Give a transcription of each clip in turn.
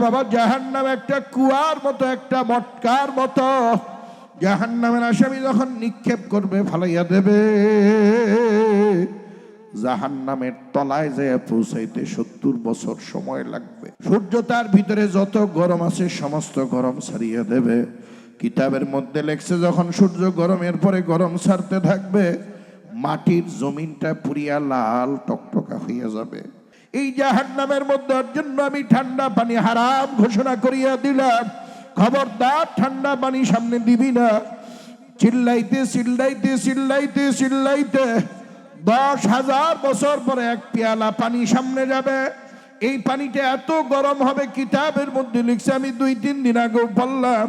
বাবা, জাহান্নাম একটা কুয়ার মতো, একটা মটকার মতো। জাহান্নামের আসামি যখন নিক্ষেপ করবে, ফালাইয়া দেবে, জাহান্নামের তলায় যেয়ে পৌঁছাইতে 70 বছর সময় লাগবে। সূর্য তার ভিতরে যত গরম আছে সমস্ত গরম ছাড়িয়ে দেবে। কিতাবের মধ্যে লেখছে, যখন সূর্য গরমের পরে গরম ছাড়তে থাকবে, মাটির জমিনটা পুরিয়া লাল টকটকা হইয়া যাবে। এই জাহান্নামের মধ্যে জন্য আমি ঠান্ডা পানি হারাম ঘোষণা করিয়া দিলাম। খবরদার ঠান্ডা পানি সামনে দিবি না। চিল্লাইতে চিল্লাইতে চিল্লাইতে চিল্লাইতে 10,000 বছর পরে এক পেয়ালা পানি সামনে যাবে। এই পানিটা এত গরম হবে, কিতাবের মধ্যে লিখছে, আমি 2-3 দিন আগেও বললাম,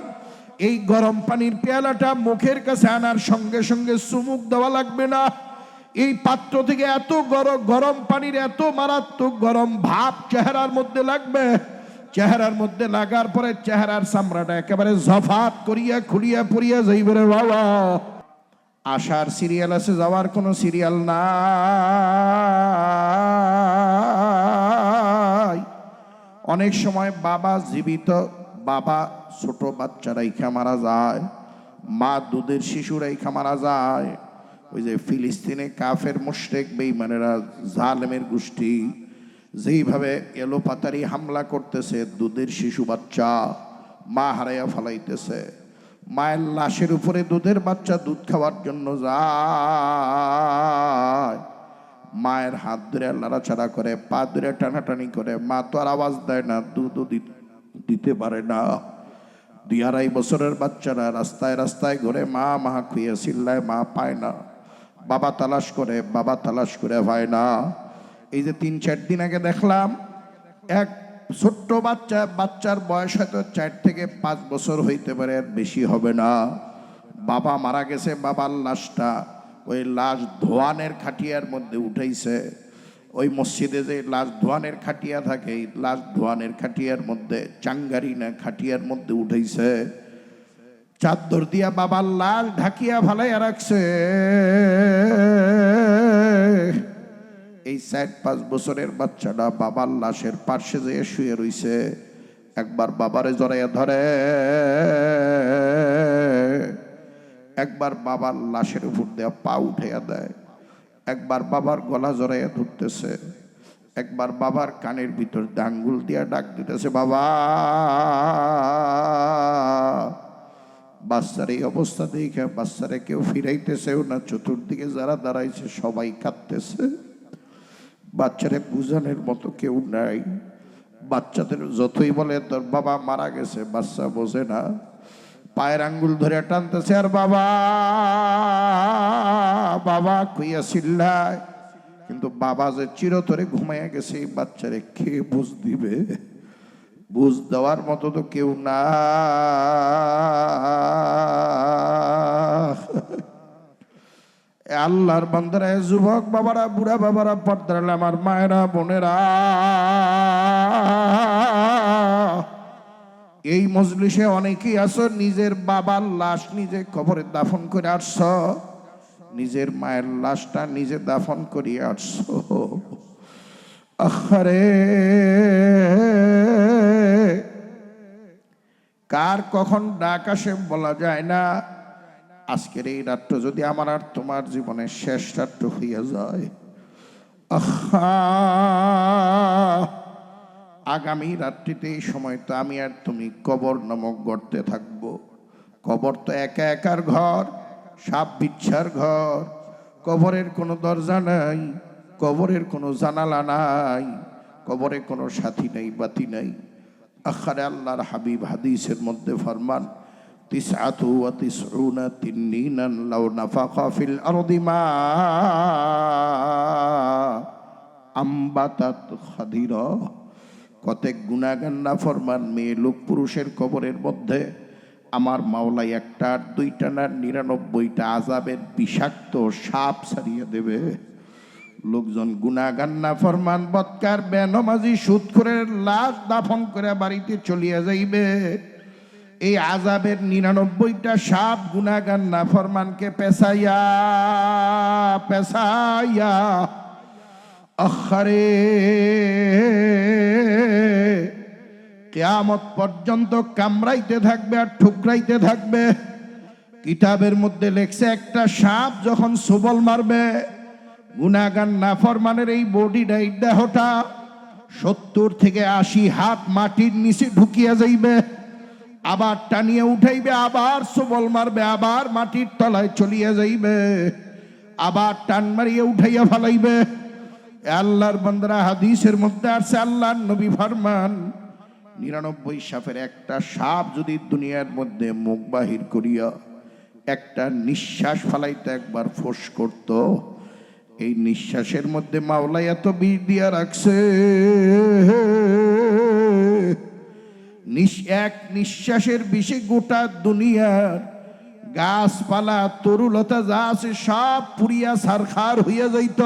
এই গরম পানির পেয়ালাটা মুখের কাছে আনার সঙ্গে সঙ্গে চুমুক দেওয়া লাগবে না। এই পাত্র থেকে এত গরম পানির এত মারাত্মক গরম ভাব চেহারার মধ্যে লাগবে। চেহারার মধ্যে লাগার পরে চেহারার চামড়াটা একেবারে জফাত করিয়া খুলিয়া পড়িয়া যাইবে রে বাবা। আসার সিরিয়াল আছে, যাওয়ার কোনো সিরিয়াল নাই। অনেক সময় বাবা জীবিত, বাবা ছোট বাচ্চা রাইখা মারা যায়, মা দুধের শিশু রাইখা মারা যায়। ওই যে ফিলিস্তিনে কাফের মুশরিক বেঈমানেরা, জালেমের গোষ্ঠী যেইভাবে এলোপাতারি হামলা করতেছে, দুধের শিশু বাচ্চা মা হারাইয়া ফেলাইতেছে। মায়ের লাশের উপরে দুধের বাচ্চা দুধ খাওয়ার জন্য যায়, মায়ের হাত ধরে নাড়াচাড়া করে, পা ধরে টানাটানি করে। মা তো আর আওয়াজ দেয় না, দুধও দিতে পারে না। 2-2.5 বছরের বাচ্চারা রাস্তায় রাস্তায় ঘুরে মা মা খুঁয়ে চিল্লায়, মা পায় না। বাবা তালাশ করে, বাবা তালাশ করে পায় না। এই যে 3-4 দিন আগে দেখলাম, এক ছোট্ট বাচ্চার বয়স হয়তো 4 থেকে 5 বছর হইতে পারে, আর বেশি হবে না। বাবা মারা গেছে, বাবার লাশটা ওই লাশ ধোয়ানের খাটিয়ার মধ্যে উঠাইছে। ওই মসজিদে যে লাশ ধোয়ানের খাটিয়া থাকে, এই লাশ ধোয়ানের খাটিয়ার মধ্যে, চাঙ্গারি না খাটিয়ার মধ্যে উঠাইছে। চাদর দিয়া বাবার লাশ ঢাকিয়া ফালাইয়া রাখছে। এই 4-5 বছরের বাচ্চাটা বাবার লাশের পাশে যেয়ে শুয়ে রইছে। একবার বাবারে জড়াইয়া ধরে, একবার বাবার লাশের উপর দেয়া পা উঠাইয়া দেয়, একবার বাবার গলা জড়াইয়া ধরতেছে, একবার বাবার কানের ভিতর আঙ্গুল দিয়া ডাক দিতেছে, বাবা। বাচ্চার এই অবস্থা দেখে বাচ্চারে কেউ ফিরাইতেছেও না। চতুর্দিকে যারা দাঁড়াইছে সবাই কাঁদতেছে। বাচ্চারে বুঝানোর মতো কেউ নাই। বাচ্চাদের যতই বলে তোর বাবা মারা গেছে, বাচ্চা বোঝে না। পায়ের আঙ্গুল ধরে টানতেছে, আর বাবা বাবা কইয়া চিল্লায়। কিন্তু বাবা যে চিরতরে ঘুমাইয়া গেছে, এই বাচ্চারে কে বুঝ দিবে? বুঝ দেওয়ার মতো তো কেউ না। আল্লাহর বান্দারা, যুবক বাবারা, বুড়া বাবারা, পর্দার আমার মায়েরা, বোনেরা, এই মজলিসে অনেকেই আছো, নিজের বাবার লাশ নিজে কবরে দাফন করে আসছ, নিজের মায়ের লাশটা নিজে দাফন করিয়ে আসছ। আরে কার কখন ডাক আসে বলা যায় না। আজকের এই রাতটা যদি আমার আর তোমার জীবনের শেষ রাতটা হইয়া যায়, আগামী রাত্রিতে এই সময় তো আমি আর তুমি কবর নামক গর্তে থাকবো। কবর তো একা একার ঘর, সাপ বিচ্ছার ঘর। কবরের কোনো দরজা নাই, কবরের কোনো জানালা নাই, কবরে কোনো সাথী নাই, বাতি নাই। আখারে আল্লাহর হাবিব হাদিসের মধ্যে ফরমান, 99 তিন্নিনান লাউ নাফাখা ফিল আরদি মা আম্বাতাত খাদিরা। কতক গুনাহগার নাফরমান মেয়ে লোক পুরুষের কবরের মধ্যে আমার মাওলা 1টা আর 2টা না 99টা আযাবের বিষাক্ত সাপ ছাড়িয়ে দেবে। লোকজন গুনাহগার নাফরমান বদকার বেনমাজি সুদখোরের লাশ দাফন করে বাড়িতে চলিয়া যাইবে। এই আযাবের 99টা সাপ গুনাহগার নাফরমানকে পেছাইয়া পেছাইয়া আখারে কিয়ামত পর্যন্ত কামড়াইতে থাকবে আর ঠুকরাইতে থাকবে। কিতাবের মধ্যে লেখছে একটা সাপ যখন সবল মারবে, গুনাহগার নাফরমানের এই বডিটা, এই দেহটা 70 থেকে 80 হাত মাটির নিচে ঢুকিয়া যাইবে, আবার টানিয়ে উঠাইবে, আবার সবল মারবে, আবার মাটির তলায় চলিয়া যাইবে, আবার টান মারিয়ে উঠাইয়া ফেলাইবে। আল্লাহর বান্দারা, হাদিসের মধ্যে আছে আল্লাহর নবী ফরমান 99 সাপের একটা সাপ যদি দুনিয়ার মধ্যে মুখ বাহির করিয়া একটা নিঃশ্বাস ফালাইতে একবার ফোঁস করত, এই নিঃশ্বাসের মধ্যে মাওলা এত বিষ দিয়া রাখছে, এক নিঃশ্বাসের বিষে গোটা দুনিয়ার গাছপালা তরুলতা যা আছে সব পুড়িয়া ছারখার হইয়া যাইত,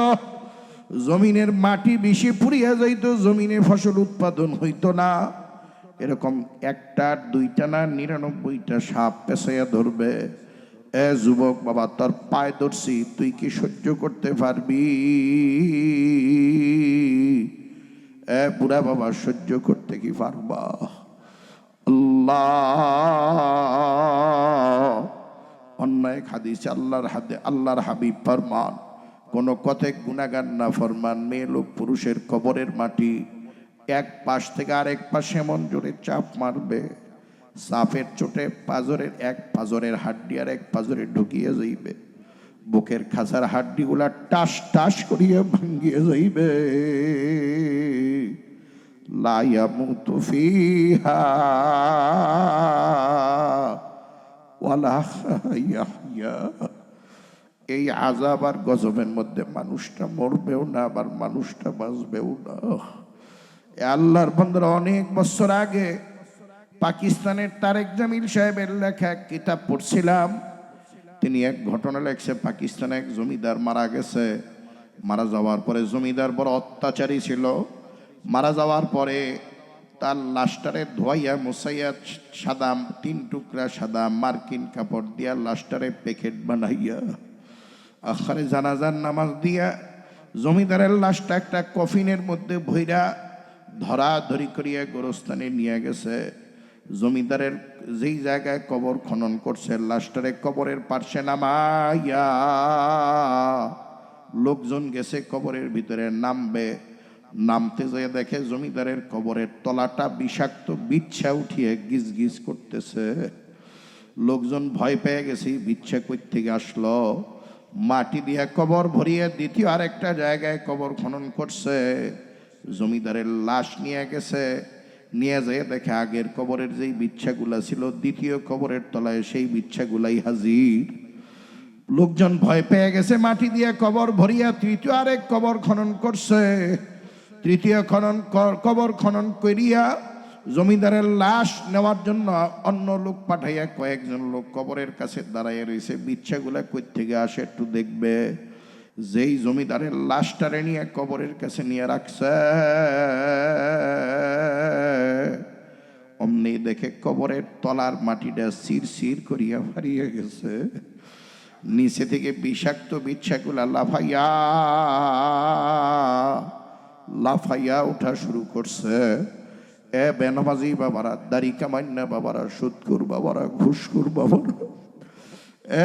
জমিনের মাটি বেশি পুড়িয়া যাইত, জমিনে ফসল উৎপাদন হইত না। এরকম একটা দুইটা না 99টা সাপ পেছাইয়া ধরবে। এ যুবক বাবা, তোর পায়ে ধরছি, তুই কি সহ্য করতে পারবি? এ বুড়া বাবা, সহ্য করতে কি পারবা? আল্লাহ অন্যায় হাদিসে আল্লাহর হাবিব ফরমান, কোন কথে গুনাহগার না ফরমান মেয়ে লোক পুরুষের কবরের মাটি এক পাশ থেকে আরেক পাশে এমন জোরে চাপ মারবে, সাপের চোটে পাজরের এক পাজরের হাড্ডি আর এক পাজরে ঢুকিয়ে যাইবে, বুকের খাঁচার হাড্ডিগুলা টাস টাস করিয়া ভাঙ্গিয়ে যাইবে। লা ইয়ামুতু ফিহা ওয়ালা ইয়াহইয়া। এই আযাব আর গজবের মধ্যে মানুষটা মরবেও না, আবার মানুষটা বাঁচবেও না। আল্লাহর বান্দারা, অনেক বছর আগে পাকিস্তানের তারেক জামিল সাহেবের লেখা এক কিতাব পড়ছিলাম। তিনি এক ঘটনা লেখছে, পাকিস্তানে এক জমিদার মারা গেছে। মারা যাওয়ার পরে, জমিদার বড় অত্যাচারী ছিল, মারা যাওয়ার পরে তার লাশটারে ধোয়াইয়া মুছাইয়া সাদা 3 টুকরা সাদা মার্কিন কাপড় দিয়া লাশটারে প্যাকেট বানাইয়া আখারে জানাজার নামাজ দিয়া জমিদারের লাশটা একটা কফিনের মধ্যে ভইরা ধরাধরি করিয়া গোরস্থানে নিয়ে গেছে। জমিদারের যেই জায়গায় কবর খনন করছে, লাশটারে কবরের পার্শ্বে নামাইয়া লোকজন গেছে কবরের ভিতরে নামবে, নামতে যেয়ে দেখে জমিদারের কবরের তলাটা বিষাক্ত বিচ্ছা উঠিয়ে গিজ গিজ করতেছে। লোকজন ভয় পেয়ে গেছে, বিচ্ছা কই থেকে আসলো। মাটি দিয়া কবর ভরিয়ে দ্বিতীয় আরেকটা জায়গায় কবর খনন করছে। জমিদারের লাশ নিয়ে গেছে, নিয়ে যেয়ে দেখে আগের কবরের যেই বিচ্ছাগুলা ছিল দ্বিতীয় কবরের তলায় সেই বিচ্ছাগুলাই হাজির। লোকজন ভয় পেয়ে গেছে, মাটি দিয়ে কবর ভরিয়া তৃতীয় আরেক কবর খনন করছে। তৃতীয় কবর খনন করিয়া জমিদারের লাশ নেওয়ার জন্য অন্য লোক পাঠাইয়া কয়েকজন লোক কবরের কাছে দাঁড়াইয়া রয়েছে, বিচ্ছাগুলা কই থেকে আসে একটু দেখবে। যেই জমিদারের লাশটারে নিয়ে কবরের কাছে নিয়ে রাখছে, অমনি দেখে কবরের তলার মাটিটা শিরশির করিয়া হারিয়ে গেছে। নিচে থেকে বিষাক্ত বিচ্ছাগুলা লাফাইয়া উঠা শুরু করছে। এ বেনামাজি বাবারা, দাড়ি কামান্না বাবারা, সুদখোর বাবারা, ঘুষখোর বাবারা,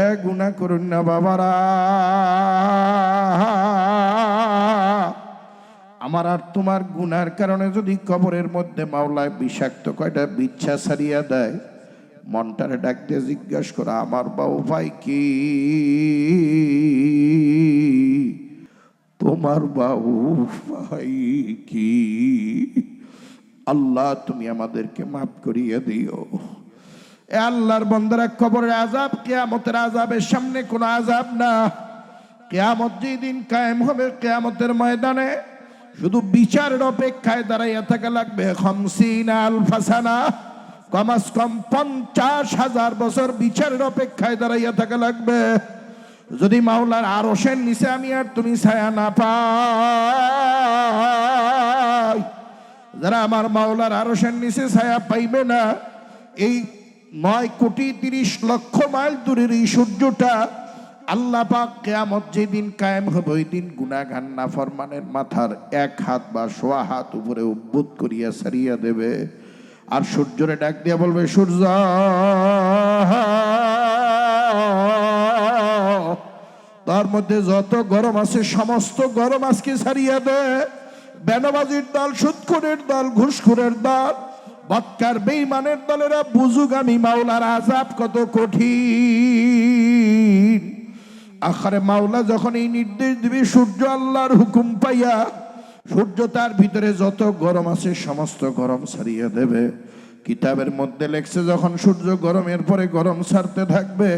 এ গুনাহ করুন না বাবারা, আমার আর তোমার গুনার কারণে যদি কবরের মধ্যে মাওলায় বিষাক্ত কয়টা বিচ্ছা ছাড়িয়া দেয়, মনটারে ডাক দিয়ে জিজ্ঞাসা করা, আমার বা উপায় কি? তোমার বা উপায় কি? আল্লাহ তুমি আমাদেরকে মাফ করিয়ে দিও। এ আল্লাহর বান্দারা, কবরের আযাব কিয়ামতের আযাবের সামনে কোনো আযাব না। কিয়ামত যেদিন কায়েম হবে, কিয়ামতের ময়দানে শুধু বিচারের অপেক্ষায় দাঁড়াইয়া থাকা লাগবে 50 আলফা সানা, কমাস কম 50,000 বছর বিচারের অপেক্ষায় দাঁড়াইয়া থাকা লাগবে। যদি মাওলার আরশের নিচে আমি আর তুমি ছায়া না পাই, যারা আমার মাওলার আরশের নিচে ছায়া পাইবে না, এই 9,30,00,000 মাইল দূরের এই সূর্যটা আল্লাহ পাক কিয়ামত যেদিন কায়েম হবে, ওই দিন গুনাহগার নাফরমানের মাথার 1 হাত বা 1.25 হাত উপরে উব্বুত করিয়া সারিয়া দেবে। আর সূর্যরে ডাক দিয়া বলবে, সূর্য তার মধ্যে যত গরম আছে সমস্ত গরম আজকে ছাড়িয়ে দে। বেনামাজির দল, সুদখোরের দল, ঘুষখোরের দল, বৎকার বেঈমানের দলেরা বুঝুক আমি মাওলার আযাব কত কঠিন। আখারে মাওলা যখন এই নির্দেশ দিবে, সূর্য আল্লাহর হুকুম পাইয়া সূর্য তার ভিতরে যত গরম আছে সমস্ত গরম ছাড়িয়ে দেবে। কিতাবের মধ্যে লেখছে, যখন সূর্য গরমের পরে গরম ছাড়তে থাকবে,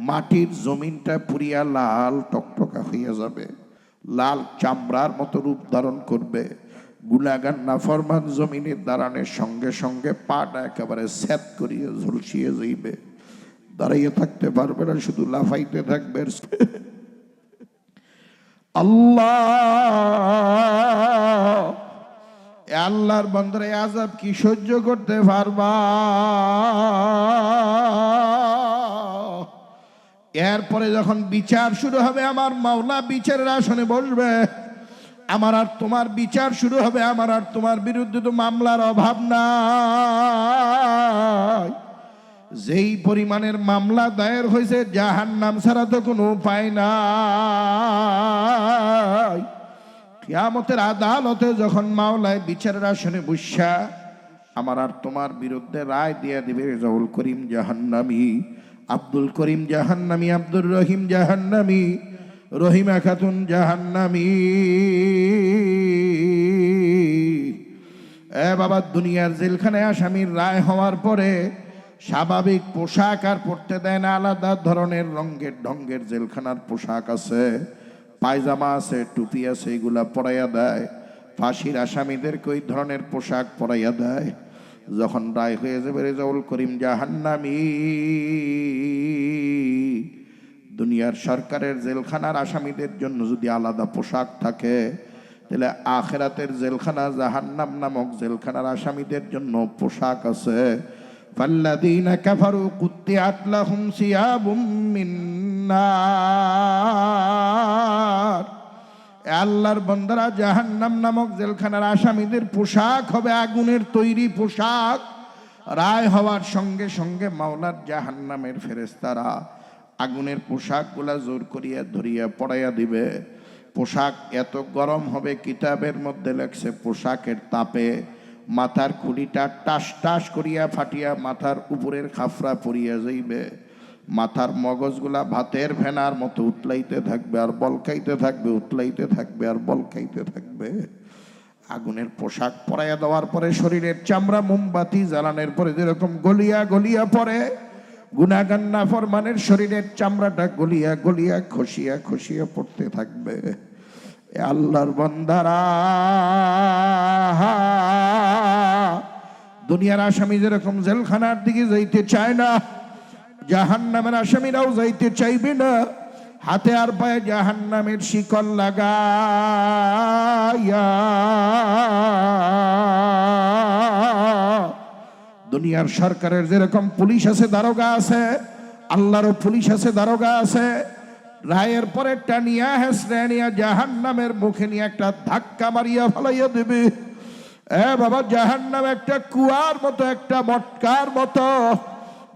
মাটির জমিনটা পুরিয়া লাল টকটকা হইয়া যাবে, লাল চামড়ার মতো রূপ ধারণ করবে। গুনাহগার নাফরমান জমিনের দাঁড়ানোর সঙ্গে সঙ্গে পাটা একেবারে স্যাত করিয়া ঝলসিয়ে যাইবে, দাঁড়াইয়ে থাকতে পারবে না, শুধু লাফাইতে থাকবে। আল্লাহ, আল্লাহর বান্দারা আযাব কি সহ্য করতে পারবা? এরপরে যখন বিচার শুরু হবে, আমার মাওলা বিচারের আসনে বসবে, আমার আর তোমার বিচার শুরু হবে। আমার আর তোমার বিরুদ্ধে তো মামলার অভাব নাই। যেই পরিমাণের মামলা দায়ের হয়েছে, জাহান্নাম ছাড়া তো কোনো উপায় নাই। কিয়ামতের আদালতে যখন মাওলায় বিচারের আসনে বসা আমার আর তোমার বিরুদ্ধে রায় দিয়ে দিবে, রেজাউল করিম জাহান্নামী, আব্দুল করিম জাহান্নামী, আব্দুর রহিম জাহান্নামী, রহিমা খাতুন জাহান্নামী। এ বাবা, দুনিয়ার জেলখানায় আসামির রায় হওয়ার পরে স্বাভাবিক পোশাক আর পরতে দেয় না, আলাদা ধরনের রঙের ঢঙ্গের জেলখানার পোশাক আছে, পায়জামা আছে, টুপি আছে, এগুলা পরাইয়া দেয়। ফাঁসির আসামিদেরকে ওই ধরনের পোশাক পরাইয়া দেয়। যখন রায় হয়ে যাবে রেজাউল করিম জাহান্নামী, দুনিয়ার সরকারের জেলখানার আসামিদের জন্য যদি আলাদা পোশাক থাকে, তাহলে আখিরাতের জেলখানা জাহান্নাম নামক জেলখানার আসামিদের জন্য পোশাক আছে। ফাল্লাযীনা কাফারু কুত্তিআত লাহুম সিয়াবুম মিন নার। আল্লাহর বান্দারা, জাহান্নাম নামক জেলখানার আসামিদের পোশাক হবে আগুনের তৈরি পোশাক। রায় হওয়ার সঙ্গে সঙ্গে মাওলার জাহান্নামের ফেরেশতারা আগুনের পোশাকগুলা জোর করিয়া ধরিয়া পড়াইয়া দিবে। পোশাক এত গরম হবে, কিতাবের মধ্যে লেখছে পোশাকের তাপে মাথার খুলিটা টাস টাস করিয়া ফাটিয়া মাথার উপরের খাফরা পড়িয়া যাইবে। মাথার মগজগুলা ভাতের ফেনার মতো উতলাইতে থাকবে আর বলকাইতে থাকবে, উতলাইতে থাকবে আর বলকাইতে থাকবে। আগুনের পোশাক পরাইয়া দেওয়ার পরে শরীরের চামড়া মোমবাতি জ্বালানোর পরে যেরকম গলিয়া গলিয়া পড়ে, গুনাহগার নাফরমানের শরীরের চামড়াটা গলিয়া গলিয়া খসিয়া খসিয়া পড়তে থাকবে। আল্লাহর বান্দারা, দুনিয়ার আসামি যেরকম জেলখানার দিকে যাইতে চায় না, জাহান্নামের আসামিরাও যাইতে চাইবে না। হাতে আর পায়ে জাহান্নামের শিকল লাগাইয়া দুনিয়ার সরকারের যেরকম পুলিশ আছে, দারোগা আছে, আল্লাহরও পুলিশ আছে, দারোগা আছে। রায়ের পরে টানিয়া হেসড়ে নিয়া জাহান্নামের মুখে নিয়ে একটা ধাক্কা মারিয়া ফেলাইয়া দেবে। এ বাবা, জাহান্নাম একটা কুয়ার মতো, একটা মটকার মতো।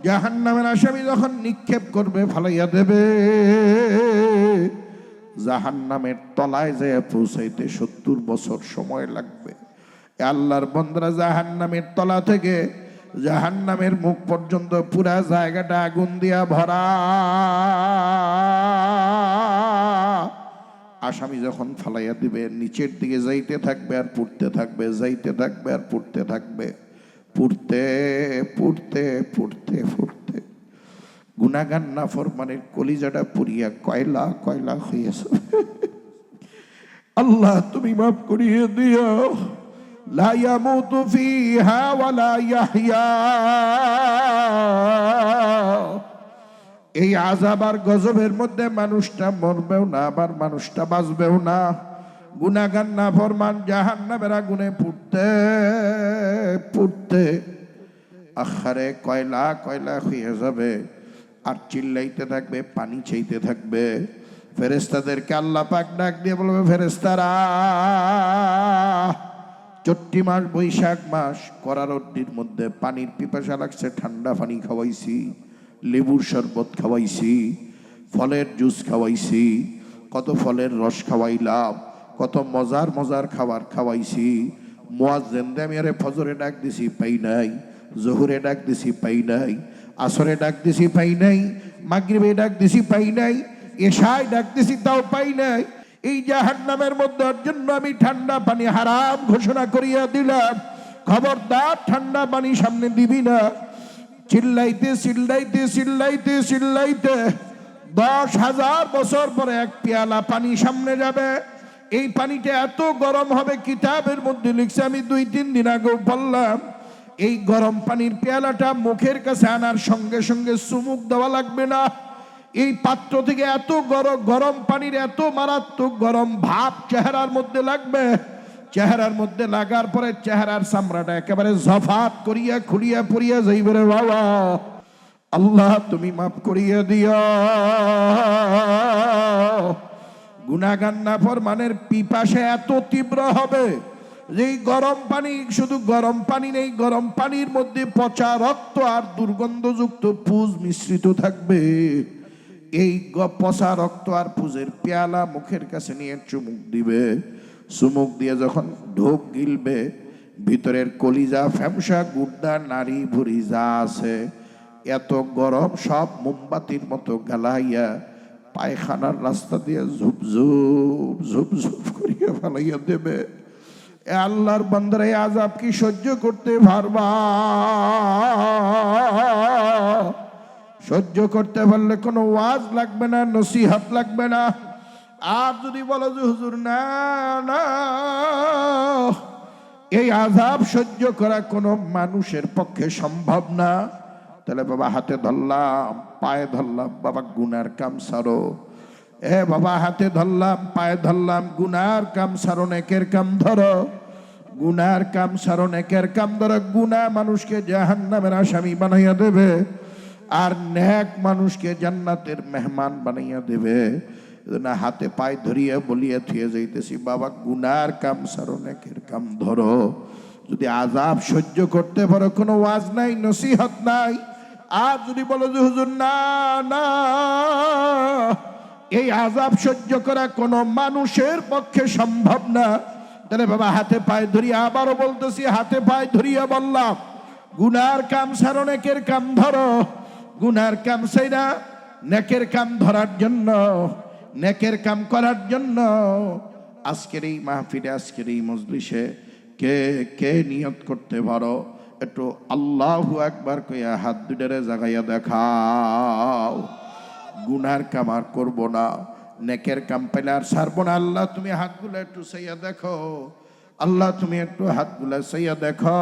জাহান্নামের আসামি যখন নিক্ষেপ করবে, ফালাইয়া দেবে। জাহান্নামের তলায় যেয়ে পৌঁছাইতে 70 বছর সময় লাগবে। আল্লাহর বান্দারা, জাহান্নামের তলা থেকে জাহান্নামের মুখ পর্যন্ত পুরা জায়গাটা আগুন দিয়া ভরা। আসামি যখন ফালাইয়া দিবে, নিচের দিকে যাইতে থাকবে আর পুড়তে থাকবে, যাইতে থাকবে আর পুড়তে থাকবে, পুড়তে পুড়তে পুড়তে পুড়তে গুনাহগার নাফরমানের কলিজাটা পুড়িয়া কয়লা কয়লা হইয়াছে। আল্লাহ, তুমি মাফ করিয়ে দিও। লা ইয়ামুতু ফিহা ওয়ালা ইয়াহইয়া। এই আযাব আর গজবের মধ্যে মানুষটা মরবেও না, আবার মানুষটা বাঁচবেও না। গুনাহগার নাফরমান জাহান্নামের আগুনে পুড়তে পুড়তে আখারে কয়লা কয়লা হয়ে যাবে আর চিল্লাইতে থাকবে, পানি চাইতে থাকবে। ফেরেশতাদেরকে আল্লাহ পাক ডাক দিয়ে বলবে, ফেরেশতারা চৈত্র মাস বৈশাখ মাস করারড্ডির মধ্যে পানির পিপাসা লাগছে, ঠান্ডা পানি খাওয়াইছি, লেবুর শরবত খাওয়াইছি, ফলের জুস খাওয়াইছি, কত ফলের রস খাওয়াইলাম, কত মজার মজার খাবার খাওয়াইছি। মুয়াজ্জিন আমি আরে ফজরে ডাক দিছি পাই নাই, জোহরে ডাক দিছি পাই নাই, আসরে ডাক দিছি পাই নাই, মাগরিবে ডাক দিছি পাই নাই, এশায় ডাক দিছি তাও পাই নাই। এই জাহান্নামের মধ্যে জন্য আমি ঠান্ডা পানি হারাম ঘোষণা করিয়া দিলাম, খবরদার ঠান্ডা পানি সামনে দিবি না। চিল্লাইতে চিল্লাইতে চিল্লাইতে চিল্লাইতে 10,000 বছর পরে এক পেয়ালা পানি সামনে যাবে। এই পানিটা এত গরম হবে, কিতাবের মধ্যে লিখছে, আমি 2-3 দিন আগেও বললাম, এই গরম পানির পেয়ালাটা মুখের কাছে আনার সঙ্গে সঙ্গে চুমুক দেওয়া লাগবে না। এই পাত্র থেকে এত গরম পানির এত মারাত্মক গরম ভাব চেহারার মধ্যে লাগবে, চেহারার মধ্যে লাগার পরে চেহারার চামড়াটা একেবারে জফাত করিয়া খুলিয়া পড়িয়া যাইবে রে বাবা। আল্লাহ তুমি মাফ করিয়া দিও। গুনাহগার নাফরমানের পিপাসা এত তীব্র হবে যে গরম পানি, শুধু গরম পানি নেই, গরম পানির মধ্যে পচা রক্ত আর দুর্গন্ধযুক্ত পুজ মিশ্রিত থাকবে। এই পচা রক্ত আর পুজের পেয়ালা মুখের কাছে নিয়ে চুমুক দিবে। চুমুক দিয়ে যখন ঢোক গিলবে, ভিতরের কলিজা, ফ্যামসা, গুড্ডা, নারী ভুড়ি যা আছে এত গরম সব মোমবাতির মতো গালাইয়া পায়খানার রাস্তা দিয়ে ঝুপঝুপ ঝুপঝুপ করিয়া ফেলাইয়া দেবে। এ আল্লাহর বান্দারা এই আযাব কি সহ্য করতে পারবা? সহ্য করতে পারলে কোনো ওয়াজ লাগবে না, নসিহত লাগবে না। আর যদি বলো যে হুজুর না না, এই আযাব সহ্য করা কোনো মানুষের পক্ষে সম্ভব না, তাহলে বাবা হাতে ধরলাম, পায়ে ধরলাম, বাবা গুনার কাম সারো। এ বাবা হাতে ধরলাম, পায়ে ধরলাম, গুনার কাম সারো, নেকের কাম ধরো। গুনার কাম সারো, নেকের কাম ধরো। গুনাহ মানুষকে জাহান্নামের আসামি বানাইয়া দেবে, আর নেক মানুষকে জান্নাতের মেহমান বানাইয়া দেবে। না হাতে পায়ে ধরিয়া বলিয়া থুয়ে যাইতেছি, বাবা গুনার কাম সারো, নেকের কাম ধরো। যদি আযাব সহ্য করতে পারো, কোনো ওয়াজ নাই, নসিহত নাই। আর যদি বলো যে হুজুর না না, এই আযাব সহ্য করা কোনো মানুষের পক্ষে সম্ভব না, তাহলে বাবা হাতে পায়ে ধরিয়া, আবারও বলতেছি, হাতে পায়ে ধরিয়া বললাম, গুনার কাম সারো, নেকের কাম ধরো। গুনার কাম সাইরা নেকের কাম ধরার জন্য, নেকের কাম করার জন্য আজকের এই মাহফিলে, আজকের এই মজলিসে কে কে নিয়ত করতে পারো? একটু আল্লাহু আকবার কইয়া হাত দুটারে জাগাইয়া দেখাও। গুনার কাম আর করবো না, নেকের কাম পাইলে আর ছাড়বো না। আল্লাহ তুমি হাতগুলো একটু চাইয়া দেখো, আল্লাহ তুমি একটু হাতগুলো চাইয়া দেখো।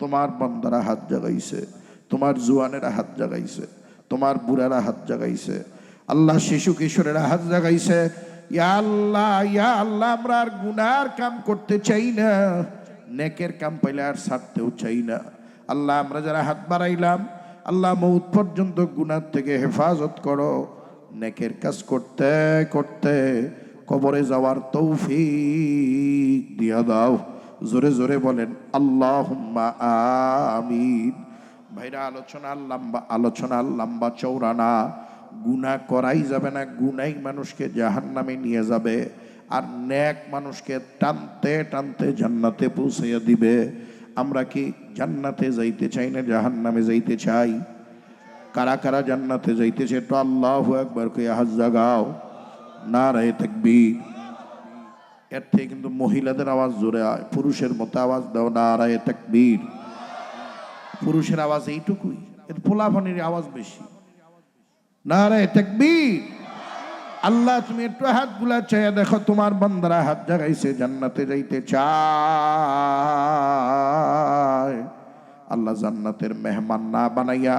তোমার বান্দারা হাত জাগাইছে, তোমার জুয়ানেরা হাত জাগাইছে, তোমার বুড়ারা হাত জাগাইছে, আল্লাহ শিশু কিশোরেরা হাত জাগাইছে। ইয়া আল্লাহ, ইয়া আল্লাহ, আমরা আর গুনার কাম করতে চাই না, নেকের কাম পাইলে আর ছাড়তেও চাই না। আল্লাহ আমরা যারা হাত বাড়াইলাম, আল্লাহ মউত পর্যন্ত গুনার থেকে হেফাজত করো। নেকের কাজ করতে করতে কবরে যাওয়ার তৌফিক দিয়া দাও। জোরে জোরে বলেন আল্লাহুম্মা আমিন। ভাইরা, আলোচনা লম্বা চওড়া না, গুনাহ করাই যাবে না। গুনাই মানুষকে জাহান্নামে নিয়ে যাবে, আর নেক মানুষকে টানতে টানতে জান্নাতে পৌঁছাইয়া দিবে। আমরা কি জান্নাতে যাইতে চাই না জাহান্নামে যাইতে চাই? কারা কারা জান্নাতে যাইতে চাই তো আল্লাহু আকবার কইয়া হাত জাগাও। নারায়ে তাকবীর। এর থেকে কিন্তু মহিলাদের আওয়াজ জোরে হয়, পুরুষের মতো আওয়াজ দাও, নারায়ে তাকবীর। পুরুষের আওয়াজ এইটুকুই, এর পোলাপানির আওয়াজ বেশি। নারায়ে তাকবীর। আল্লাহ তুমি একটু হাতগুলা চাইয়া দেখো, তোমার বান্দারা হাত জাগাইছে, জান্নাতে যাইতে চায়। আল্লাহ জান্নাতের মেহমান না বানাইয়া,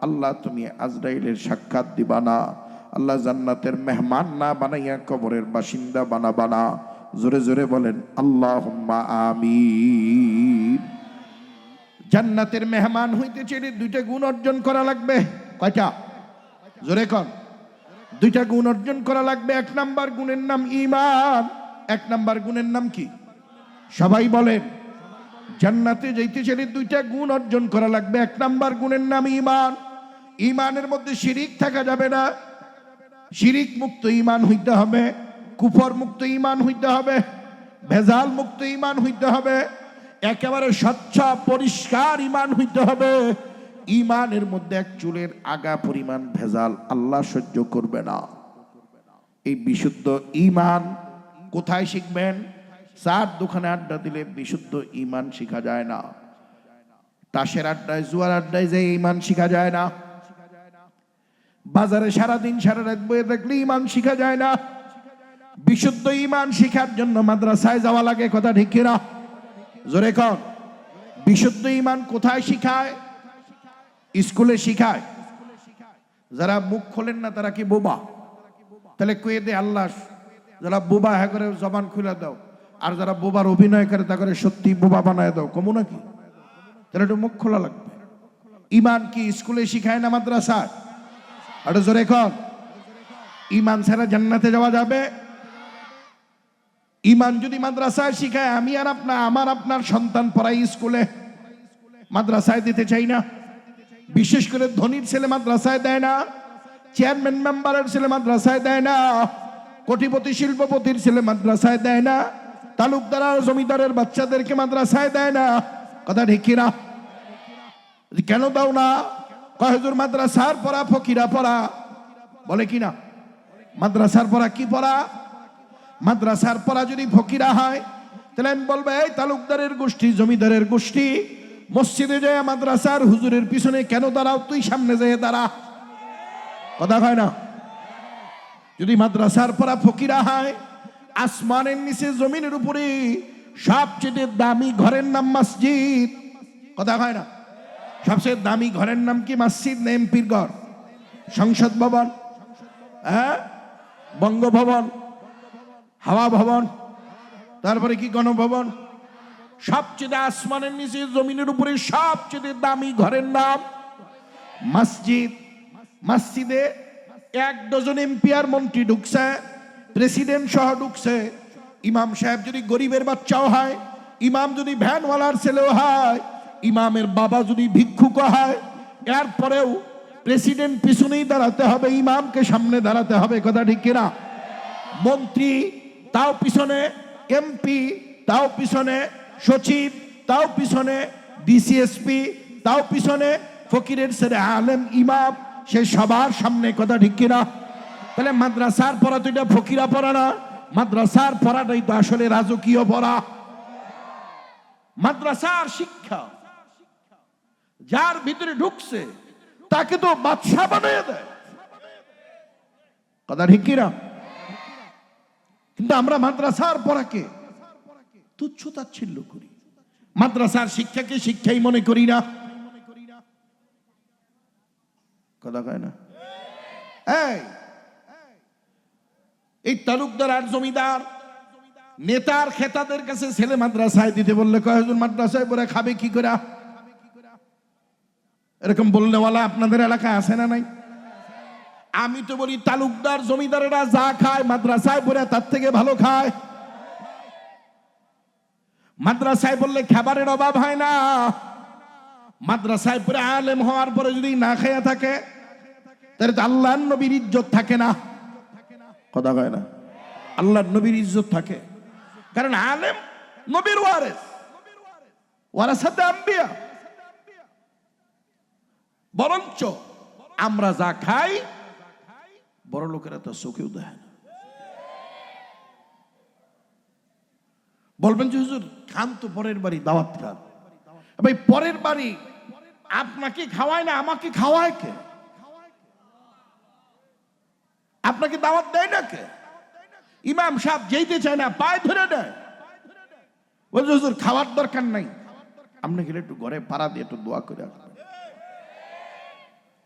আল্লাহ তুমি আজরাইলের সাক্ষাৎ দিবা না। আল্লাহ জান্নাতের মেহমান না বানাইয়া কবরের বাসিন্দা বানাবা না। জোরে জোরে বলেন আল্লাহুম্মা আমিন। জান্নাতের মেহমান হইতে চাইলে 2টা গুণ অর্জন করা লাগবে। কয়টা? জোরে কর। 2টা গুণ অর্জন করা লাগবে। 1 নাম্বার গুণের নাম ঈমান। এক নাম্বার গুণের নাম কি? সবাই বলেন। জান্নাতে যাইতে চাইলে দুইটা গুণ অর্জন করা লাগবে। এক নাম্বার গুণের নাম ঈমান। ঈমানের মধ্যে শিরিক থাকা যাবে না। শিরিক মুক্ত ঈমান হইতে হবে, কুফর মুক্ত ঈমান হইতে হবে, ভেজাল মুক্ত ঈমান হইতে হবে, একেবারে স্বচ্ছ পরিষ্কার ঈমান হইতে হবে। ঈমানের মধ্যে এক চুলের আগা পরিমাণ ভেজাল আল্লাহ সহ্য করবে না। এই বিশুদ্ধ ঈমান কোথায় শিখবেন? চার দোকানে আড্ডা দিলে বিশুদ্ধ ঈমান শিখা যায় না। তাসের আড্ডায়, জুয়ার আড্ডায় যে ঈমান শিখা যায় না। বাজারে সারাদিন সারা রাত বয়ে থাকলে ঈমান শিখা যায় না। বিশুদ্ধ ঈমান শিখার জন্য মাদ্রাসায় যাওয়া লাগে, কথা ঠিক কিনা? জোরে কর। বিশুদ্ধ ঈমান কোথায় শিখায়? স্কুলে শিখায়। যারা মুখ খোলেন না তারা কি বোবা? তাহলে কয়ে দে আল্লাহ, যারা বোবা হ্যাঁ করে জবান খুলে দাও, আর যারা বোবার অভিনয় করে তা করে সত্যি বোবা বানায় দাও, কমু নাকি? তাহলে একটু মুখ খোলা লাগবে। ঈমান কি স্কুলে শিখায় না মাদ্রাসায়? আর জোরে কর। ঈমান ছাড়া জান্নাতে যাওয়া যাবে? ঈমান যদি মাদ্রাসায় শিখায়, আমি আর আমার আপনার সন্তান পড়াই স্কুলে, মাদ্রাসায় দিতে চাই না। বিশেষ করে ধনীর ছেলে মাদ্রাসায় দেয় না, চেয়ারম্যান মেম্বারের ছেলে মাদ্রাসায় দেয় না, কোটিপতি শিল্পপতির ছেলে মাদ্রাসায় দেয় না, তালুকদার আর জমিদারের বাচ্চাদেরকে মাদ্রাসায় দেয় না, কথা ঠিক কিনা? কেন দাও না? কয় হুজুর মাদ্রাসার পড়া ফকিরা পড়া, বলে কিনা? মাদ্রাসার পড়া কি পড়া? মাদ্রাসার পড়া যদি ফকিরা হয় তাহলে আমি বলবো, এই তালুকদারের গোষ্ঠী, জমিদারের গোষ্ঠী, মসজিদে যায় মাদ্রাসার হুজুরের পিছনে কেন দাঁড়াও? তুই সামনে যেয়ে দাঁড়া, কথা হয় না? যদি মাদ্রাসার পড়া ফকিরা হয়, আসমানের নিচে জমিনের উপরে সবচেয়ে দামি ঘরের নাম মসজিদ, কথা হয় না? সবচেয়ে দামি ঘরের নাম কি? মসজিদ না এমপির ঘর, সংসদ ভবন, হ্যাঁ, বঙ্গভবন, হাওয়া ভবন, তারপরে কি গণভবন? সবচেয়ে আসমানের নিচে জমিনের উপরে সবচেয়ে দামি ঘরের নাম মসজিদ। মসজিদে 1 ডজন এমপি আর মন্ত্রী ঢুকছে, প্রেসিডেন্ট সহ ঢুকছে। ইমাম সাহেব যদি গরিবের বাচ্চাও হয়, ইমাম যদি ভ্যানওয়ালার ছেলেও হয়, ইমামের বাবা যদি ভিক্ষুক হয়, এরপরেও প্রেসিডেন্ট পিছনেই দাঁড়াতে হবে, ইমামকে সামনে দাঁড়াতে হবে, কথা ঠিক কিনা? মন্ত্রী তাও পিছনে, এমপি তাও পিছনে, সচিব তাও পিছনে, ডিসিএসপি তাও পিছনে, ফকিরের ছেলে আলেম ইমাম সে সবার সামনে, কথা ঠিক কিনা? তাহলে মাদ্রাসার পড়া তো এটা ফকিরা পড়া না, মাদ্রাসার পড়াটাই তো আসলে রাজকীয় পড়া। মাদ্রাসার শিক্ষা যার ভিতরে ঢুকছে তাকে তো বাদশা বানিয়ে দেয়, কথা ঠিক কিনা? কিন্তু আমরা মাদ্রাসার পড়াকে তুচ্ছ তাচ্ছিল্য করি, মাদ্রাসার শিক্ষাকে শিক্ষাই মনে করি না, কথা কয় না? এই তালুকদার আর জমিদার নেতার খেতাদের কাছে ছেলে মাদ্রাসায় দিতে বললে কয় হুজুর মাদ্রাসায় পড়ে খাবে কি করে? এরকম বললেওয়ালা আপনাদের এলাকায় আছে না নাই? আমি তো বলি তালুকদার জমিদারেরা যা খায় মাদ্রাসায় পড়ে তার থেকে ভালো খায়। মাদ্রাসায় বললে খাবারের অভাব হয় না। মাদ্রাসায় পড়ে আলেম হওয়ার পরে যদি না খেয়ে থাকে তাহলে তো আল্লাহর নবীর ইজ্জত থাকে না, কথা কয় না? আল্লাহর নবীর ইজ্জত থাকে, কারণ আলেম নবীর ওয়ারিস, ওয়ারাসাতে আম্বিয়া। বরঞ্চ আমরা যা খাই বড় লোকেরা তো চোখেও দেখে না। বলবেন যে হুজুর খান তো পরের বাড়ি দাওয়াত খান, ভাই পরের বাড়ি আপনাকে খাওয়ায় না, আমাকে খাওয়ায় কে? আপনাকে দাওয়াত দেয় না কে? ইমাম সাহেব যেতে চায় না, পায়ে ধরে দেয়, বলছে হুজুর খাওয়ার দরকার নাই, আপনি গেলে একটু ঘরে পাড়া দিয়ে একটু দোয়া করে আসবেন।